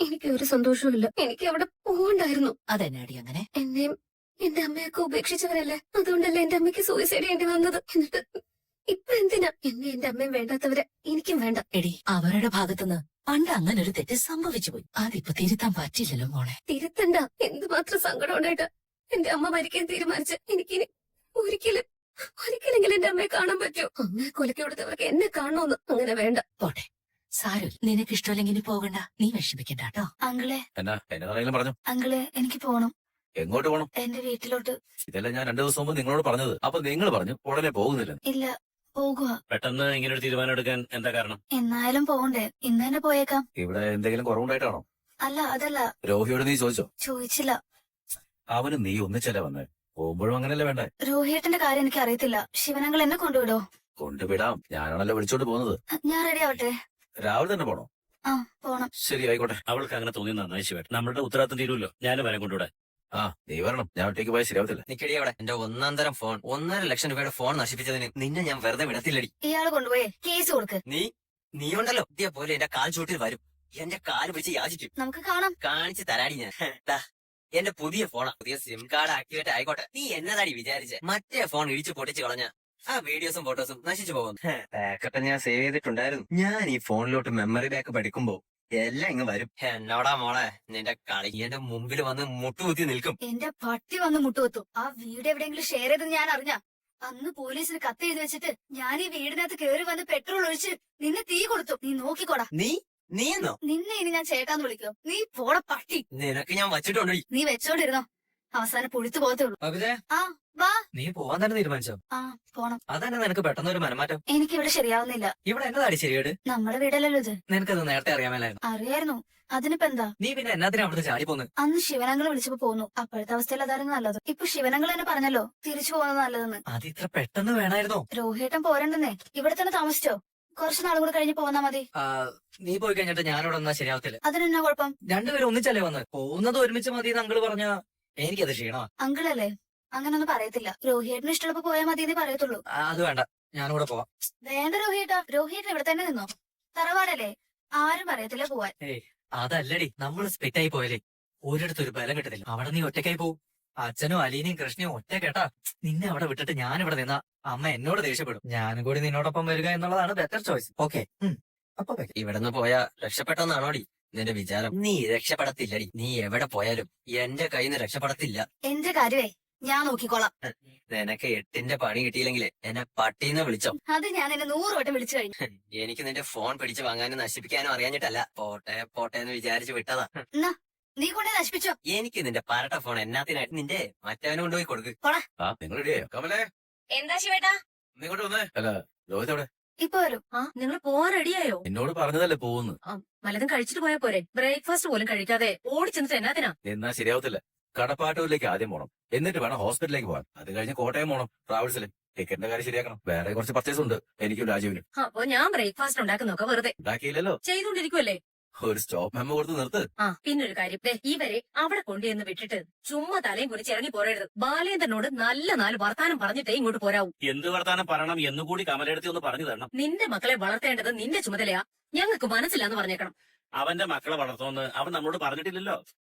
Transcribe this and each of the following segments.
എനിക്ക് ഒരു സന്തോഷവുമില്ല. എനിക്ക് അവിടെ പോകണ്ടായിരുന്നു. അതെന്നാടി അങ്ങനെ? എന്നെയും എന്റെ അമ്മയൊക്കെ ഉപേക്ഷിച്ചവരല്ലേ, അതുകൊണ്ടല്ലേ എന്റെ അമ്മയ്ക്ക് സൂയിസൈഡ് ചെയ്യേണ്ടി വന്നത്. എന്നിട്ട് ഇപ്പൊ എന്തിനാ എന്നെ എന്റെ അമ്മയും വേണ്ടാത്തവരെ എനിക്കും വേണ്ട. എടി, അവരുടെ ഭാഗത്തുനിന്ന് പണ്ട് അങ്ങനെ ഒരു തെറ്റ് സംഭവിച്ചു പോയി. അതിപ്പോ തിരുത്താൻ പറ്റില്ലല്ലോ മോളെ. തിരുത്തണ്ട. എന്തുമാത്രം സങ്കടം ഉണ്ടായിട്ട് എന്റെ അമ്മ മരിക്കാൻ തീരുമാനിച്ച് എനിക്കിനി ഒരിക്കലെങ്കിലും എന്റെ അമ്മയെ കാണാൻ പറ്റുമോ? അമ്മയെ കൊലക്കി കൊടുത്തവർക്ക് എന്നെ കാണണമെന്ന് അങ്ങനെ വേണ്ട. പോട്ടെ, സാരമില്ല. നിനക്ക് ഇഷ്ടമല്ലെങ്കിൽ പോകണ്ട. നീ വിഷമിക്കണ്ട കേട്ടോ. അങ്കിളെ എന്നാ എന്നതാണെങ്കിലും പറഞ്ഞു. അങ്കിളെ എനിക്ക് പോണം. എങ്ങോട്ട് പോകണം? എന്റെ വീട്ടിലോട്ട്. ഇതല്ല ഞാൻ 2 ദിവസം മുമ്പ് നിങ്ങളോട് പറഞ്ഞത്. അപ്പൊ നിങ്ങൾ പറഞ്ഞു ഉടനെ പോകുന്നില്ല. ഇല്ല, പോകുക. പെട്ടെന്ന് ഇങ്ങനെ ഒരു തീരുമാനം എടുക്കാൻ എന്താ കാരണം? എന്നായാലും പോകണ്ടേ? ഇന്ന് തന്നെ പോയേക്കാം. ഇവിടെ എന്തെങ്കിലും കുറവുണ്ടായിട്ടാണോ? അല്ല, അതല്ല. രോഹിയോട് നീ ചോദിച്ചോ? ചോദിച്ചില്ല. അവന് നീ ഒന്നിച്ചല്ലേ വന്നേ? പോകുമ്പോഴും അങ്ങനെയല്ലേ വേണ്ടേ? രോഹിയേട്ടന്റെ കാര്യം എനിക്ക് അറിയത്തില്ല. ശിവനങ്ങൾ എന്നെ കൊണ്ടുവിടോ? കൊണ്ടുവിടാം. ഞാനാണല്ലോ വിളിച്ചോണ്ട് പോകുന്നത്. ഞാൻ റെഡി ആവട്ടെ? രാവിലെ തന്നെ പോണോ? ആ, പോണം. ശരി, ആയിക്കോട്ടെ. അവൾക്ക് അങ്ങനെ തോന്നി നന്നായി ശിവൻ. നമ്മളുടെ ഉത്തരവാദിത്തം തീരുമല്ലോ. ഞാനും വരാൻ കൊണ്ടുവിടെ. ആ, നീ വരണം. ഞാൻ ഒറ്റയ്ക്ക് പോയാൽ ശരിയാവത്തില്ല. നിക്കടി അവിടെ. എന്റെ 1 തരം ഫോൺ 1.5 ലക്ഷം രൂപയുടെ ഫോൺ നശിപ്പിച്ചതിന് നിന്നെ ഞാൻ വെറുതെ വിടത്തില്ലടി. ഇയാള് കൊണ്ടുപോയേ കേസ് കൊടുക്ക്. നീ ഉണ്ടല്ലോ ഇതേ പോലെ എന്റെ കാൽ ചൂട്ടിൽ വരും. എന്റെ കാല് പിടിച്ച് യാചിക്കും. നമുക്ക് കാണാം. കാണിച്ച് തരാടി ഞാൻ. ദാ, എന്റെ പുതിയ ഫോണാ. പുതിയ സിം കാർഡ് ആക്ടിവേറ്റ് ആയിക്കോട്ടെ. നീ എന്നതാടി വിചാരിച്ചേ? മറ്റേ ഫോൺ ഇടിച്ചു പൊട്ടിച്ച് കളഞ്ഞ ആ വീഡിയോസും ഫോട്ടോസും നശിച്ചു പോകുന്നു. ബാക്കപ്പ് ഞാൻ സേവ് ചെയ്തിട്ടുണ്ടായിരുന്നു. ഞാൻ ഈ ഫോണിലോട്ട് മെമ്മറി ബാക്ക് പഠിക്കുമ്പോ എല്ലാം ഇങ്ങ് വരും. എന്നോടാ മോളെ നിന്റെ കളി. എന്റെ മുമ്പിൽ വന്ന് മുട്ടുകുത്തി നിൽക്കും. എന്റെ പട്ടി വന്ന് മുട്ടുകൊത്തു. ആ വീട് എവിടെയെങ്കിലും ഷെയർ ചെയ്ത് ഞാൻ അറിഞ്ഞ അന്ന് പോലീസിന് കത്ത് എഴുതി വെച്ചിട്ട് ഞാൻ ഈ വീടിനകത്ത് കയറി വന്ന് പെട്രോൾ ഒഴിച്ച് നിന്നെ തീ കൊടുത്തു. നീ നോക്കിക്കോടാ. നീ എന്നോ? നിന്നെ ഇനി ഞാൻ ചേട്ടാന്ന് വിളിക്കോ? നീ പോട പട്ടി. നിനക്ക് ഞാൻ വച്ചിട്ടുണ്ടോ? നീ വെച്ചോണ്ടിരുന്നോ? അവസാനം പൊഴുത്തു പോകത്തേ ഉള്ളൂ. ആ, വാ. നീ പോവാൻ തന്നെ തീരുമാനിച്ചോ? ആ, പോണം. അതന്നെ നിനക്ക് പെട്ടെന്ന് ഒരു മനമാറ്റം. എനിക്കിവിടെ ശരിയാവുന്നില്ല. ഇവിടെ എന്നതാടി ശരിയേട്? നമ്മുടെ വീടല്ലല്ലോ ഇത്. നിനക്കത് നേരത്തെ അറിയാമല്ലായിരുന്നു. അറിയായിരുന്നു. അതിനിപ്പോ എന്താ? നീ പിന്നെ എന്നാത്തിനാ അവിടുത്തെ ചാടി പോന്ന്? അന്ന് ശിവനങ്ങൾ വിളിച്ചപ്പോ പോന്നു. അപ്പോഴത്തെ അവസ്ഥയിൽ അതായിരുന്നു നല്ലത്. ഇപ്പൊ ശിവനങ്ങൾ എന്നെ പറഞ്ഞല്ലോ തിരിച്ചു പോകുന്നത് നല്ലതെന്ന്. അത് ഇത്ര പെട്ടെന്ന് വേണമായിരുന്നോ? രോഹിയേട്ടൻ പോരണ്ടെന്നേ. ഇവിടെ തന്നെ താമസിച്ചോ? കുറച്ചു നാളും കൂടെ കഴിഞ്ഞ് പോന്നാ മതി. നീ പോയി കഴിഞ്ഞിട്ട് ഞാനിവിടെ വന്നാ ശരിയാവത്തില്ല. അതിനെന്നാ കുഴപ്പം? രണ്ടുപേരും ഒന്നിച്ചല്ലേ വന്ന് പോകുന്നത് ഒരുമിച്ച് മതി എന്ന് അങ്കിള് പറഞ്ഞ എനിക്കത് ക്ഷീണമാ. അങ്കിളല്ലേ? അങ്ങനൊന്നും പറയത്തില്ല. രോഹിയേട്ടന് ഇഷ്ടമുള്ളപ്പോ പോയാ മതി എന്നേ പറയത്തുള്ളൂ. അത് വേണ്ട, ഞാനിവിടെ പോവാം. വേണ്ട രോഹിയേട്ടാ. രോഹിയേട്ടൻ ഇവിടെ തന്നെ നിന്നോ. തറവാടല്ലേ, ആരും പറയത്തില്ല പോവാൻ. അതല്ലടി, നമ്മൾ സ്പിറ്റായി പോയല്ലേ. ഒരിടത്തൊരു ബലം കിട്ടത്തില്ല. അവിടെ നീ ഒറ്റയ്ക്കായി പോവും. അച്ഛനും അലീനയും കൃഷ്ണയും ഒറ്റ കേട്ടാ. നിന്നെ അവിടെ വിട്ടിട്ട് ഞാനിവിടെ നിന്നാ അമ്മ എന്നോട് ദേഷ്യപ്പെടും. ഞാനും കൂടി നിന്നോടൊപ്പം വരിക എന്നുള്ളതാണ് ബെറ്റർ ചോയ്സ്. ഓക്കെ, അപ്പൊ ഇവിടുന്ന് പോയാ രക്ഷപ്പെട്ടെന്നാണോടി നിന്റെ വിചാരം? നീ രക്ഷപ്പെടത്തില്ലടി. നീ എവിടെ പോയാലും എന്റെ കയ്യിൽ നിന്ന് രക്ഷപ്പെടത്തില്ല. എന്റെ കാര്യമേ ഞാൻ നോക്കിക്കോളാം. നിനക്ക് 8ന്റെ പണി കിട്ടിയില്ലെങ്കിൽ എന്നെ പട്ടീന്ന് വിളിച്ചോ. അത് ഞാൻ എന്നെ 100 വട്ടം വിളിച്ചു കഴിഞ്ഞു. എനിക്ക് നിന്റെ ഫോൺ പിടിച്ചു വാങ്ങാനും നശിപ്പിക്കാനും അറിയാഞ്ഞിട്ടല്ല. പോട്ടെ പോട്ടെ എന്ന് വിചാരിച്ചു വിട്ടതാ. നീ കൊണ്ടേ നശിപ്പിച്ചോ. എനിക്ക് നിന്റെ പരട്ട ഫോൺ എന്നാത്തിനായിട്ട് നിന്റെ മറ്റവനെ കൊണ്ടുപോയി കൊടുക്ക്. ആ, നിങ്ങൾ റെഡിയായോ? കമലേ, എന്താ ശിവേട്ടാ? നീ ഇങ്ങോട്ട് വന്നേ. അല്ല, രോഹിത് എവിടെ? ഇപ്പൊ വരും. നിങ്ങൾ പോവാൻ റെഡിയായോ? എന്നോട് പറഞ്ഞതല്ലേ പോകുന്നു. വല്ലതും കഴിച്ചിട്ട് പോയാ പോരെ? ബ്രേക്ക്ഫാസ്റ്റ് പോലും കഴിക്കാതെ ഓടി ചെന്നിട്ട് എന്നാത്തിനാ? എന്നാ ശരിയാവത്തില്ല. കടപ്പാട്ടൂരിലേക്ക് ആദ്യം പോണം, എന്നിട്ട് വേണം ഹോസ്പിറ്റലിലേക്ക് പോകാൻ. അത് കഴിഞ്ഞ് കോട്ടയം പോണം ട്രാവൽസിൽ. ടിക്കറ്റിന്റെ കാര്യം ശരിയാക്കണം. വേറെ കുറച്ച് പർച്ചേസ് ഉണ്ട് എനിക്കും രാജീവിനും. അപ്പൊ ഞാൻ ബ്രേക്ക്ഫാസ്റ്റ് ഉണ്ടാക്കുന്നൊക്കെ വെറുതെ ഉണ്ടാക്കിയില്ലല്ലോ. ചെയ്തോണ്ടിരിക്കുവല്ലേ? ഒരു സ്റ്റോപ്പ് മെമ്മോ കൊടുത്ത് നിർത്ത്. പിന്നൊരു കാര്യം, ഇവരെ അവിടെ കൊണ്ടുവന്ന് വിട്ടിട്ട് ചുമ്മാ തലയും കുറിച്ച് ഇറങ്ങി പോരരുത്. ബാലേന്ദ്രനോട് നല്ല 4 വർത്താനം പറഞ്ഞിട്ടേ ഇങ്ങോട്ട് പോരാവൂ. എന്ത് വർത്താനം പറയണം എന്നുകൂടി കമലെടുത്തി ഒന്ന് പറഞ്ഞു തരണം. നിന്റെ മക്കളെ വളർത്തേണ്ടത് നിന്റെ ചുമതലയാ. ഞങ്ങൾക്ക് മനസ്സിലാന്ന് പറഞ്ഞേക്കണം. അവന്റെ മക്കളെ വളർത്തുമെന്ന് അവൻ നമ്മളോട് പറഞ്ഞിട്ടില്ലല്ലോ.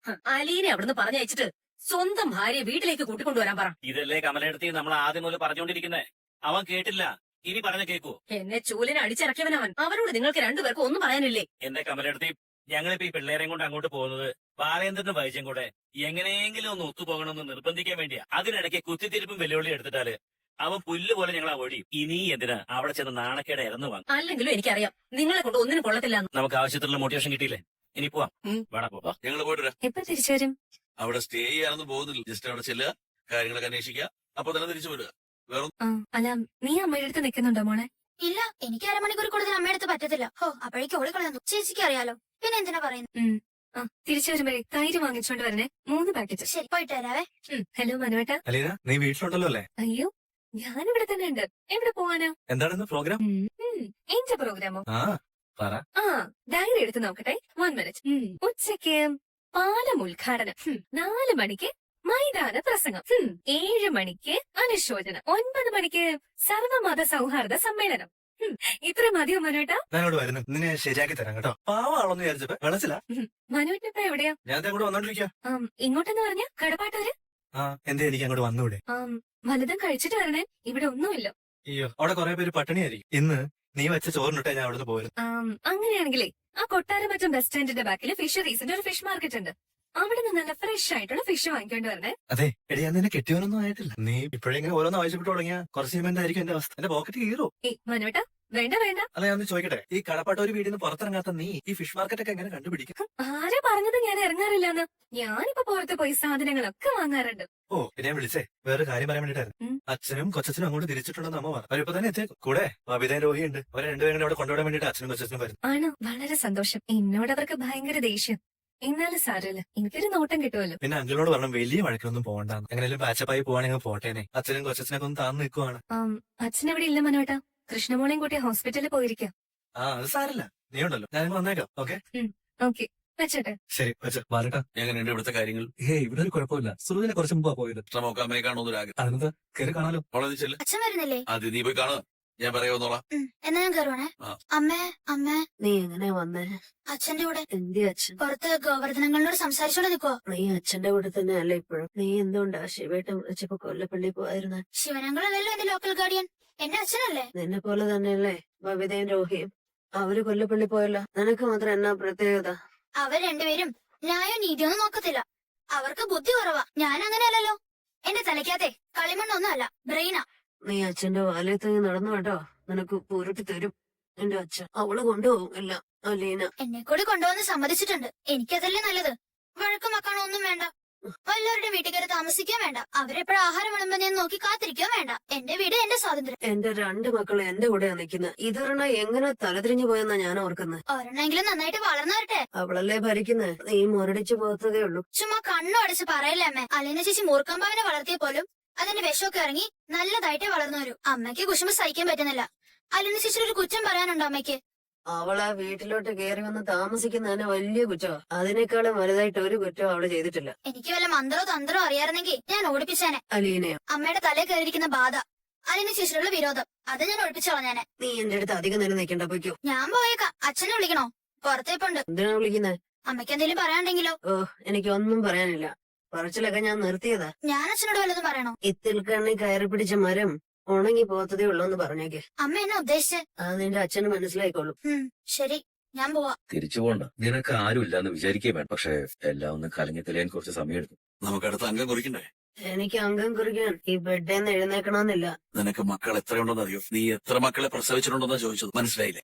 അലീനെ അവിടുന്ന് പറഞ്ഞയച്ചിട്ട് സ്വന്തം ഭാര്യയെ വീട്ടിലേക്ക് കൂട്ടിക്കൊണ്ടുവരാൻ പറ. ഇതല്ലേ കമലെടുത്തി നമ്മൾ ആദ്യം മുതൽ പറഞ്ഞുകൊണ്ടിരിക്കുന്നേ. അവൻ കേട്ടില്ല. ഇനി പറഞ്ഞ കേക്കൂ. എന്നെ ചൂലിനെ അടിച്ചിറക്കിയവനവൻ. അവരോട് നിങ്ങൾക്ക് രണ്ടുപേർക്കും ഒന്നും പറയാനില്ലേ? എന്റെ കമലെടുത്തി, ഞങ്ങളിപ്പോ ഈ പിള്ളേരെയും കൊണ്ട് അങ്ങോട്ട് പോകുന്നത് ബാലേന്ദ്രനും വൈദ്യം കൂടെ എങ്ങനെയെങ്കിലും ഒന്ന് ഒത്തുപോകണമെന്ന് നിർബന്ധിക്കാൻ വേണ്ടിയാ. അതിനിടയ്ക്ക് കുത്തിത്തിരിപ്പും വെല്ലുവിളി എടുത്തിട്ടാല് അവൻ പുല്ല് പോലെ ഞങ്ങൾ അവോയ്ഡ്. ഇനി എന്തിനാ അവിടെ ചെന്ന് നാണക്കേടെ ഇറന്നു വാങ്ങും? അല്ലെങ്കിലും എനിക്കറിയാം നിങ്ങളെ കൊണ്ട് ഒന്നിനും കൊള്ളത്തില്ല. നമുക്ക് ആവശ്യത്തിലുള്ള മോട്ടിവേഷൻ കിട്ടിയില്ലേ? ഇനി പോവാം. വേണം പോവാം. ഞങ്ങൾ പോയിട്ട് എപ്പോ തിരിച്ചു വരും? അവിടെ സ്റ്റേ ചെയ്യാനൊന്നും പോകുന്നില്ല. ജസ്റ്റ് അവിടെ ചെല്ലുക, കാര്യങ്ങളൊക്കെ അന്വേഷിക്കുക, അപ്പൊ തന്നെ തിരിച്ചു വരിക. അല്ല, നീ അമ്മയുടെ അടുത്ത് നിൽക്കുന്നുണ്ടോ മോളെ? ഇല്ല, എനിക്ക് 1/2 മണിക്കൂർ കൂടുതൽ അമ്മയുടെ അടുത്ത് പറ്റത്തില്ല. അപ്പോഴേക്കും ഓടിക്കളഞ്ഞു. ചേച്ചിക്ക് അറിയാലോ, പിന്നെ എന്തിനാ പറയുന്നത്? തിരിച്ചു വരുമ്പോ തൈര് വാങ്ങിച്ചോണ്ട് വരണേ, 3 പാക്കറ്റ്. ശരി, പോയിട്ട് വരാവേ. ഹലോ മനുവേട്ടാ. അലീന, നീ വീട്ടിലുണ്ടല്ലോ അല്ലേ? അയ്യോ, ഞാനിവിടെ തന്നെ ഉണ്ട്. എവിടെ പോവാനാ? എന്താണ് പ്രോഗ്രാം? എന്റെ പ്രോഗ്രാമോ? പറ. ഡയറി എടുത്ത് നോക്കട്ടെ. 1 മിനിറ്റ്. ഉച്ചയ്ക്ക് പാലം ഉദ്ഘാടനം, 4 മണിക്ക് മൈതാന പ്രസംഗം, 7 മണിക്ക് അനുശോചനം, 9 മണിക്ക് സർവമത സൗഹാർദ്ദ സമ്മേളനം, ഇത്ര മതിയോ മനുവേട്ടാ? ഞാനോട് വരുന്നു നിന്നെ ശരിയാക്കി തരാം കേട്ടോ. പാവാളൊന്ന് വിചാരിച്ചപ്പോ വെള്ളച്ചില്ല. മനുവേട്ടനിപ്പോ എവിടെയാ? ഞാൻ അങ്ങോട്ട് വന്നോണ്ടിരിക്കുക. ഇങ്ങോട്ടെന്ന് പറഞ്ഞ കടപ്പാട്ടൂര്? ആ എന്തേ എനിക്ക് അങ്ങോട്ട് വന്നൂടെ? വലുതും കഴിച്ചിട്ട് വരണേ, ഇവിടെ ഒന്നുമില്ല. അയ്യോ അവിടെ കുറെ പേര് പട്ടിണിയായിരിക്കും. ഇന്ന് നീ വെച്ച ചോറിനിട്ടേ ഞാൻ അവിടുന്ന് പോയിരുന്നു. അങ്ങനെയാണെങ്കിലേ ആ കൊട്ടാരമറ്റം ബസ് സ്റ്റാൻഡിന്റെ ബാക്കിൽ ഫിഷറീസിന്റെ ഒരു ഫിഷ് മാർക്കറ്റ് ഉണ്ട്. അവിടെ നിന്ന് നല്ല ഫ്രഷ് ആയിട്ടുള്ള ഫിഷ് വാങ്ങിക്കൊണ്ട് വരണേ. അതെ എടി ഞാൻ നിന്നെ കെട്ടിയവനൊന്നും ആയിട്ടില്ല. നീ ഇപ്പോഴെങ്ങനെ ഓരോന്ന് ആവശ്യപ്പെട്ട് തുടങ്ങിയ കുറച്ച് കഴിയുമ്പോൾ ആയിരിക്കും എന്റെ അവസ്ഥ. എന്റെ പോക്കറ്റ് കീറോ? മനുവേട്ടാ വേണ്ട വേണ്ട. അല്ല ഞാൻ ഒന്ന് ചോദിക്കട്ടെ, ഈ കടപ്പാട്ട ഒരു വീടിന് പുറത്തിറങ്ങാത്ത നീ ഈ ഫിഷ് മാർക്കറ്റ് ഒക്കെ എങ്ങനെ കണ്ടുപിടിക്കും? ആരാ പറഞ്ഞത് ഞാൻ ഇറങ്ങാറില്ലെന്ന്? ഞാനിപ്പോ പുറത്ത് പോയി സാധനങ്ങളൊക്കെ വാങ്ങാറുണ്ട്. ഓ പിന്നെ ഞാൻ വിളിച്ചേ വേറൊരു കാര്യം പറയാൻ വേണ്ടിട്ടായിരുന്നു. അച്ഛനും കൊച്ചച്ഛനും അങ്ങോട്ട് തിരിച്ചിട്ടുണ്ടെന്ന് അമ്മ പറഞ്ഞു. അവരിപ്പോ തന്നെ എത്തിയേക്കും. കൂടെ ബബിതയും രോഹിയുണ്ട്. അവരെ രണ്ടുപേരും അവിടെ കൊണ്ടുപോകാൻ വേണ്ടിട്ട് അച്ഛനും കൊച്ചച്ഛനും വരും. ആണ്, വളരെ സന്തോഷം. എന്നോട് അവർക്ക് ഭയങ്കര ദേഷ്യം. എന്നാലും സാരമില്ല, എനിക്കൊരു നോട്ടം കിട്ടുമല്ലോ. പിന്നെ അങ്കിളിനോട് പറഞ്ഞു വലിയ വഴക്കൊന്നും പോകണ്ടെന്ന്. എങ്ങനെയും പാച്ചപ്പായി പോവാണെങ്കിൽ പോട്ടേനെ. അച്ഛനും കൊച്ചച്ഛനൊക്കെ ഒന്ന് താന്ന് നിൽക്കുവാണ്. അച്ഛനെവിടെ ഇല്ല മനുവേട്ടാ, കൃഷ്ണമോളെയും കൂട്ടി ഹോസ്പിറ്റലിൽ പോയിരിക്കാം. ആ അത് സാരല്ല, നീ ഉണ്ടല്ലോ, ഞാൻ വന്നേക്കാം. ഓക്കെ ഓക്കെ വെച്ചോട്ടെ. ശരി വെച്ചോ. വാലട്ടാ എങ്ങനെയുണ്ട് ഇവിടുത്തെ കാര്യങ്ങൾ? ഇവിടെ ഒരു കുഴപ്പമില്ല. സുഹൃത്തിനെ കുറച്ച് മുമ്പാ പോയത്. നോക്കാമേ കാണുന്ന ആഗ്രഹം. അതിനെന്താ കയറി കാണാലോ. അവളെ ചെല്ല്. അച്ഛൻ വരുന്നില്ലേ? അത് നീ പോയി കാണുക, ഞാൻ പറയാവുന്നോളാം. എന്നാ ഞാൻ കയറുവാണേ. ആ. അമ്മേ നീ എങ്ങനെ വന്നേ? അച്ഛന്റെ കൂടെ എന്തി അച്ഛൻ? പുറത്ത് ഗോവർദ്ധനങ്ങളോട് സംസാരിച്ചോണ്ട് നിൽക്കോ? നീ അച്ഛന്റെ കൂടെ തന്നെ അല്ല ഇപ്പോഴും? നീ എന്തുകൊണ്ടാ ശിവേട്ടൻ വിളിച്ചപ്പോ കൊല്ലപ്പള്ളി പോയിരുന്ന? ശിവനങ്ങളല്ലല്ലോ എന്റെ ലോക്കൽ ഗാർഡിയൻ. എന്റെ അച്ഛനല്ലേ? നിന്നെ പോലെ തന്നെയല്ലേ ബബിതയും രോഹിയും? അവര് കൊല്ലപ്പള്ളി പോയല്ലോ. നിനക്ക് മാത്രം എന്നാ പ്രത്യേകത? അവർ രണ്ടുപേരും ന്യായവും നീതിയൊന്നും നോക്കത്തില്ല. അവർക്ക് ബുദ്ധി കുറവാ. ഞാൻ അങ്ങനെയല്ലല്ലോ. എന്റെ തലയ്ക്കകത്തെ കളിമണ്ണൊന്നും അല്ല, ബ്രെയിനാ. നീ അച്ഛന്റെ വാലയത്ത് നടന്നു കേട്ടോ, നിനക്ക് പൂരിട്ട് തരും എന്റെ അച്ഛൻ. അവള് കൊണ്ടുപോകും എല്ലാം. അലീന എന്നെ കൂടി കൊണ്ടുവന്ന് സമ്മതിച്ചിട്ടുണ്ട്. എനിക്കതല്ലേ നല്ലത്. വഴക്കും മക്കാണോ ഒന്നും വേണ്ട. വല്ലവരുടെ വീട്ടിൽ കയറി താമസിക്കാൻ വേണ്ട. അവരെപ്പോഴും ആഹാരം വിളമ്പോ ഞാൻ നോക്കി കാത്തിരിക്കാൻ വേണ്ട. എന്റെ വീട് എന്റെ സ്വാതന്ത്ര്യം. എന്റെ രണ്ട് മക്കള് എന്റെ കൂടെയാ നിക്കുന്നത്. ഇതൊരെണ്ണ എങ്ങനെ തലതിരിഞ്ഞു പോയെന്നാ ഞാൻ ഓർക്കുന്നത്. ഒരെണ്ണെങ്കിലും നന്നായിട്ട് വളർന്നു വരട്ടെ. അവളല്ലേ ഭരിക്കുന്നത്. നീ മുരടിച്ചു പോകത്തതേ ഉള്ളൂ. ചുമ്മാ കണ്ണു അടച്ച് പറയല്ലേ അമ്മ. അലീന ചേച്ചി മൂർക്കമ്പാവിനെ വളർത്തിയ പോലും അതിന്റെ വിഷമൊക്കെ ഇറങ്ങി നല്ലതായിട്ടേ വളർന്നു വരൂ. അമ്മയ്ക്ക് കുശുമ്പ് സഹിക്കാൻ പറ്റുന്നില്ല. അലീന ചേച്ചിയുടെ ഒരു കുറ്റം പറയാനുണ്ടോ അമ്മയ്ക്ക്? അവളാ വീട്ടിലോട്ട് കയറി വന്ന് താമസിക്കുന്നതന്നെ വലിയ കുറ്റമാ. അതിനേക്കാളും വലുതായിട്ട് ഒരു കുറ്റവും അവള് ചെയ്തിട്ടില്ല. എനിക്ക് വല്ല മന്ത്രോ തന്ത്രോ അറിയാറുന്നെങ്കിൽ ഞാൻ ഓടിപ്പിച്ചേനെ. അലീനയോ? അമ്മയുടെ തലയിൽ കയറിയിരിക്കുന്ന ബാധ, അലീന ചേച്ചിയുള്ള വിരോധം, അത് ഞാൻ ഒഴിപ്പിച്ചു കളഞ്ഞേനെ. നീ എന്റെ അടുത്ത് അധികം നേരം നിൽക്കണ്ട, പൊയ്ക്കോ. ഞാൻ പോയേക്കാം. അച്ഛനെ വിളിക്കണോ? പുറത്തേപ്പുണ്ട്. എന്തിനാ വിളിക്കുന്നേ? അമ്മയ്ക്ക് എന്തെങ്കിലും പറയാണ്ടെങ്കിലോ? ഓ എനിക്കൊന്നും പറയാനില്ല. പറച്ചിലൊക്കെ ഞാൻ നിർത്തിയതാ. ഞാൻ അച്ഛനോട് വല്ലതും പറയണോ? ഇത്തിൽ കണ്ണി കയറി പിടിച്ച മരം ഉണങ്ങി പോത്തതേ ഉള്ളൂ എന്ന് പറഞ്ഞേക്ക്. അമ്മ എന്നെ ഉദ്ദേശിച്ചേ? അത് നിന്റെ അച്ഛന് മനസ്സിലായിക്കോളും. ശരി, ഞാൻ പോവാ. തിരിച്ചു പോകണ്ട. നിനക്ക് ആരുമില്ല എന്ന് വിചാരിക്കേ വേണ്ട. പക്ഷെ എല്ലാം ഒന്ന് കലങ്ങി തെളിയാൻ കുറച്ച് സമയം എടുക്കും. നമുക്ക് അടുത്ത അംഗം കുറിക്കണ്ടേ? എനിക്ക് അംഗം കുറിക്കാൻ ഈ ബെഡേന്ന് എഴുന്നേക്കണമെന്നില്ല. നിനക്ക് മക്കൾ എത്രയുണ്ടെന്ന് അറിയോ? നീ എത്ര മക്കളെ പ്രസവിച്ചിട്ടുണ്ടെന്നാ ചോദിച്ചത്, മനസ്സിലായില്ലേ?